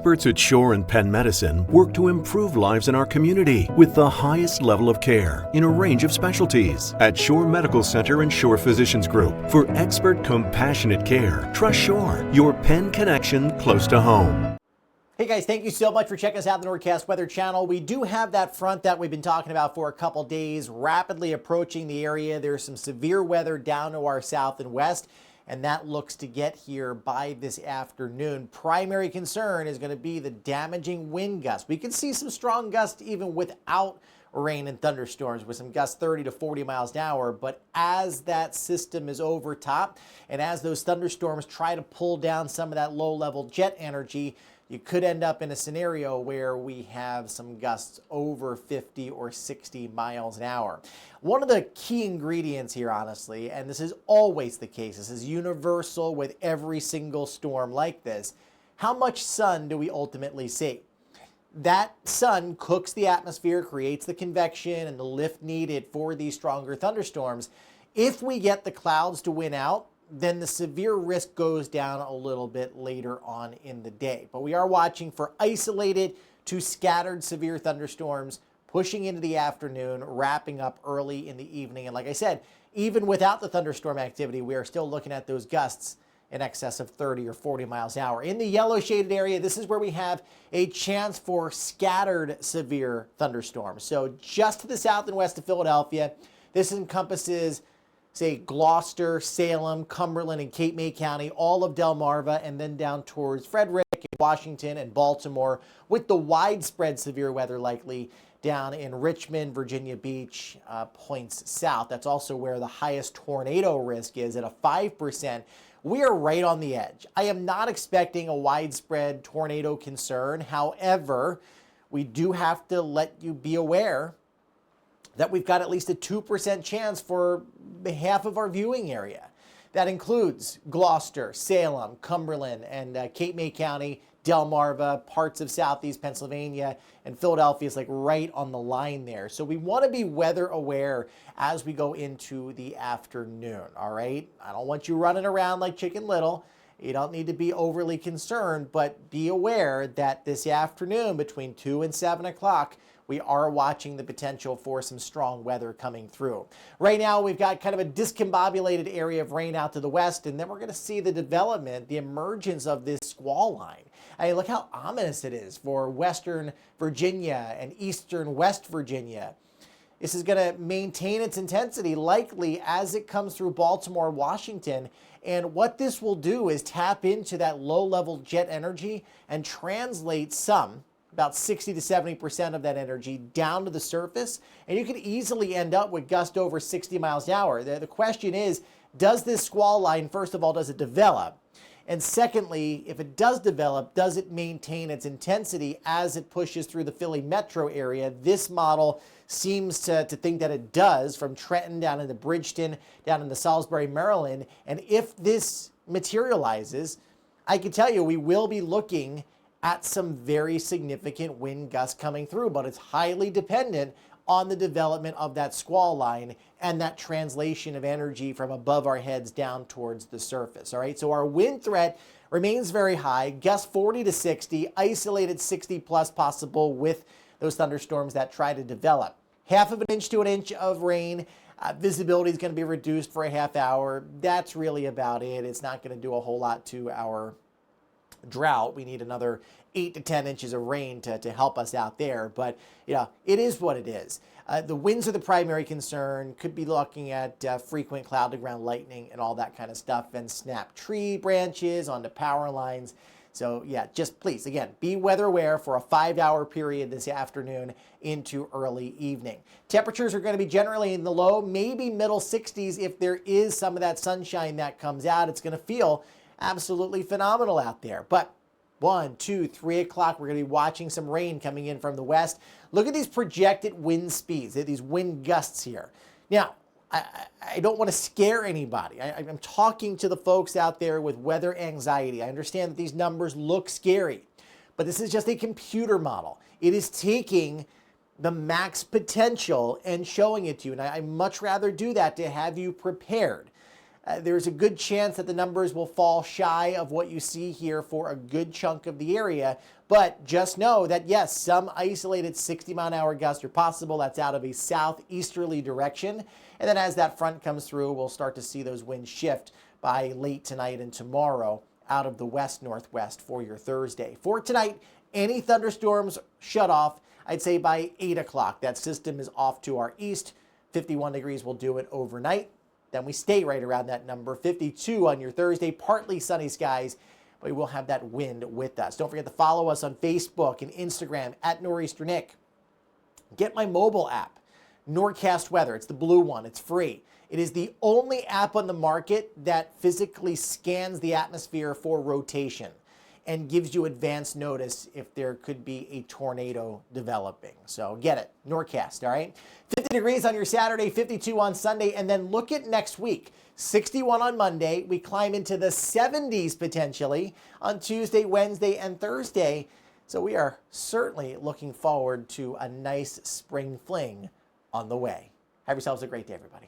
Experts at Shore and Penn Medicine work to improve lives in our community with the highest level of care in a range of specialties. At Shore Medical Center and Shore Physicians Group, for expert, compassionate care, trust Shore, your Penn connection close to home. Hey guys, thank you so much for checking us out on the Nordcast Weather Channel. We do have that front that we've been talking about for a couple days rapidly approaching the area. There's some severe weather down to our south and west, and that looks to get here by this afternoon. Primary concern is going to be the damaging wind gusts. We can see some strong gusts even without rain and thunderstorms with some gusts 30 to 40 miles an hour. But as that system is over top and as those thunderstorms try to pull down some of that low-level jet energy, you could end up in a scenario where we have some gusts over 50 or 60 miles an hour. One of the key ingredients here, honestly, and this is always the case, this is universal with every single storm like this, how much sun do we ultimately see? That sun cooks the atmosphere, creates the convection and the lift needed for these stronger thunderstorms. If we get the clouds to win out, then the severe risk goes down a little bit later on in the day. But we are watching for isolated to scattered severe thunderstorms pushing into the afternoon, wrapping up early in the evening. And like I said, even without the thunderstorm activity, we are still looking at those gusts in excess of 30 or 40 miles an hour. In the yellow shaded area, this is where we have a chance for scattered severe thunderstorms. So just to the south and west of Philadelphia, this encompasses say Gloucester, Salem, Cumberland, and Cape May County, all of Delmarva, and then down towards Frederick, Washington, and Baltimore, with the widespread severe weather likely down in Richmond, Virginia Beach, points south. That's also where the highest tornado risk is at a 5%. We are right on the edge. I am not expecting a widespread tornado concern. However, we do have to let you be aware that we've got at least a 2% chance for half of our viewing area. That includes Gloucester, Salem, Cumberland, and Cape May County, Delmarva, parts of southeast Pennsylvania, and Philadelphia is like right on the line there. So we want to be weather aware as we go into the afternoon, all right? I don't want you running around like Chicken Little. You don't need to be overly concerned, but be aware that this afternoon between 2 and 7 o'clock, we are watching the potential for some strong weather coming through. Right now, we've got kind of a discombobulated area of rain out to the west, and then we're going to see the development, the emergence of this squall line. I mean, look how ominous it is for western Virginia and eastern West Virginia. This is going to maintain its intensity likely as it comes through Baltimore, Washington. And what this will do is tap into that low-level jet energy and translate some, about 60 to 70% of that energy down to the surface, and you could easily end up with gusts over 60 miles an hour. The question is, does this squall line, first of all, does it develop? And secondly, if it does develop, does it maintain its intensity as it pushes through the Philly metro area? This model seems to think that it does, from Trenton down into Bridgeton, down into Salisbury, Maryland. And if this materializes, I can tell you we will be looking at some very significant wind gusts coming through, but it's highly dependent on the development of that squall line and that translation of energy from above our heads down towards the surface. All right, so our wind threat remains very high, gusts 40 to 60, isolated 60 plus possible with those thunderstorms that try to develop. Half of an inch to an inch of rain. Visibility is going to be reduced for a half hour. That's really about it. It's not going to do a whole lot to our drought. We need another 8 to 10 inches of rain to help us out there. But, you know, it is what it is. The winds are the primary concern. Could be looking at frequent cloud-to-ground lightning and all that kind of stuff, and snap tree branches onto power lines. So, yeah, just please, again, be weather aware for a 5-hour period this afternoon into early evening. Temperatures are going to be generally in the low, maybe middle 60s. If there is some of that sunshine that comes out, it's going to feel absolutely phenomenal out there. But 1, 2, 3 o'clock, we're going to be watching some rain coming in from the west. Look at these projected wind speeds, these wind gusts here. Now, I don't want to scare anybody. I'm talking to the folks out there with weather anxiety. I understand that these numbers look scary, but this is just a computer model. It is taking the max potential and showing it to you. And I much rather do that to have you prepared. there's a good chance that the numbers will fall shy of what you see here for a good chunk of the area. But just know that, yes, some isolated 60-mile-an-hour gusts are possible. That's out of a southeasterly direction. And then as that front comes through, we'll start to see those winds shift by late tonight and tomorrow out of the west-northwest for your Thursday. For tonight, any thunderstorms shut off, I'd say by 8 o'clock. That system is off to our east. 51 degrees will do it overnight. Then we stay right around that number. 52 on your Thursday, partly sunny skies, but we will have that wind with us. Don't forget to follow us on Facebook and Instagram at Nor'easter Nick. Get my mobile app, Nor'cast Weather. It's the blue one. It's free. It is the only app on the market that physically scans the atmosphere for rotation and gives you advance notice if there could be a tornado developing. So get it, Nor'cast, all right? 50 degrees on your Saturday, 52 on Sunday, and then look at next week. 61 on Monday. We climb into the 70s potentially on Tuesday, Wednesday, and Thursday. So we are certainly looking forward to a nice spring fling on the way. Have yourselves a great day, everybody.